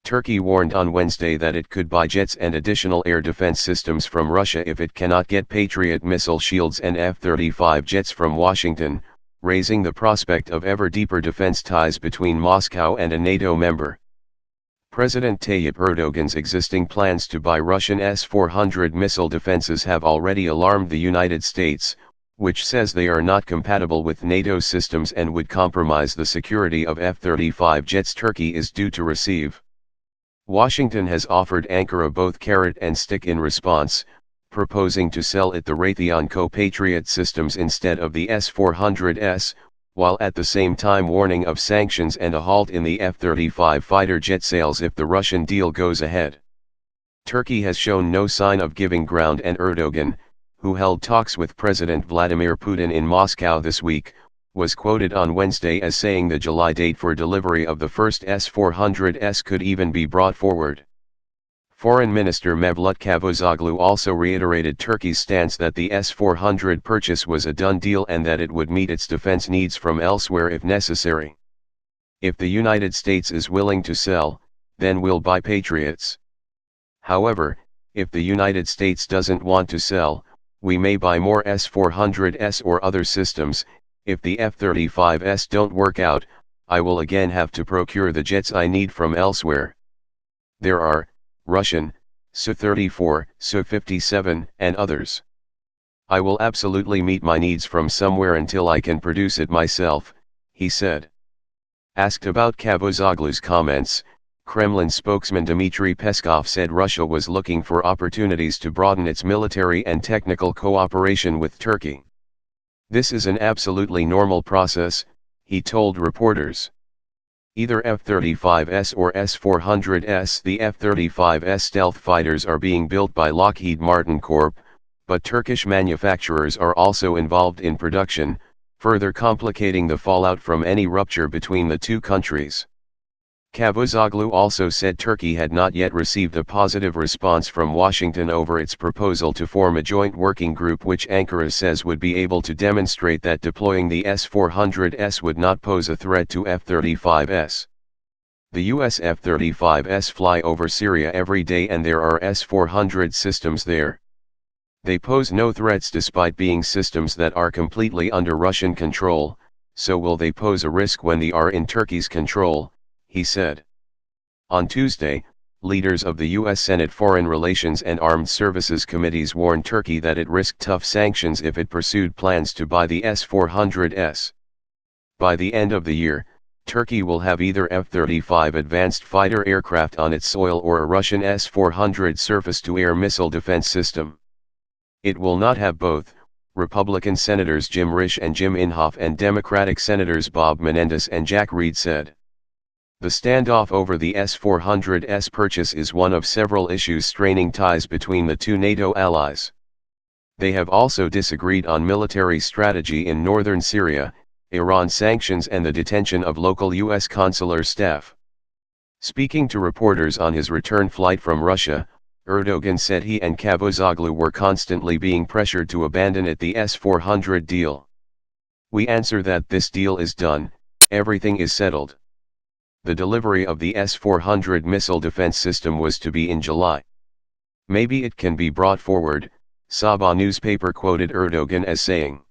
Turkey warned on Wednesday that it could buy jets and additional air defense systems from Russia if it cannot get Patriot missile shields and F-35 jets from Washington, raising the prospect of ever deeper defense ties between Moscow and a NATO member. President Tayyip Erdogan's existing plans to buy Russian S-400 missile defenses have already alarmed the United States, which says they are not compatible with NATO systems and would compromise the security of F-35 jets Turkey is due to receive. Washington has offered Ankara both carrot and stick in response, proposing to sell it the Raytheon Co-Patriot systems instead of the S-400s, while at the same time warning of sanctions and a halt in the F-35 fighter jet sales if the Russian deal goes ahead. Turkey has shown no sign of giving ground, and Erdogan, who held talks with President Vladimir Putin in Moscow this week, was quoted on Wednesday as saying the July date for delivery of the first S-400s could even be brought forward. Foreign Minister Mevlut Cavusoglu also reiterated Turkey's stance that the S-400 purchase was a done deal and that it would meet its defense needs from elsewhere if necessary. If the United States is willing to sell, then we'll buy Patriots. However, if the United States doesn't want to sell, we may buy more S-400s or other systems. If the F-35s don't work out, I will again have to procure the jets I need from elsewhere. There are Russian, Su-34, Su-57, and others. I will absolutely meet my needs from somewhere until I can produce it myself, he said. Asked about Cavusoglu's comments, Kremlin spokesman Dmitry Peskov said Russia was looking for opportunities to broaden its military and technical cooperation with Turkey. This is an absolutely normal process, he told reporters. Either F-35s or S-400s. The F-35s stealth fighters are being built by Lockheed Martin Corp., but Turkish manufacturers are also involved in production, further complicating the fallout from any rupture between the two countries. Cavusoglu also said Turkey had not yet received a positive response from Washington over its proposal to form a joint working group which Ankara says would be able to demonstrate that deploying the S-400s would not pose a threat to F-35s. The US F-35s fly over Syria every day and there are S-400 systems there. They pose no threats despite being systems that are completely under Russian control, so will they pose a risk when they are in Turkey's control, he said. On Tuesday, leaders of the U.S. Senate Foreign Relations and Armed Services Committees warned Turkey that it risked tough sanctions if it pursued plans to buy the S-400s. By the end of the year, Turkey will have either F-35 advanced fighter aircraft on its soil or a Russian S-400 surface-to-air missile defense system. It will not have both, Republican Senators Jim Risch and Jim Inhofe and Democratic Senators Bob Menendez and Jack Reed said. The standoff over the S-400s purchase is one of several issues straining ties between the two NATO allies. They have also disagreed on military strategy in northern Syria, Iran sanctions and the detention of local U.S. consular staff. Speaking to reporters on his return flight from Russia, Erdogan said he and Cavusoglu were constantly being pressured to abandon the S-400 deal. We answer that this deal is done, everything is settled. The delivery of the S-400 missile defense system was to be in July. Maybe it can be brought forward, Sabah newspaper quoted Erdogan as saying.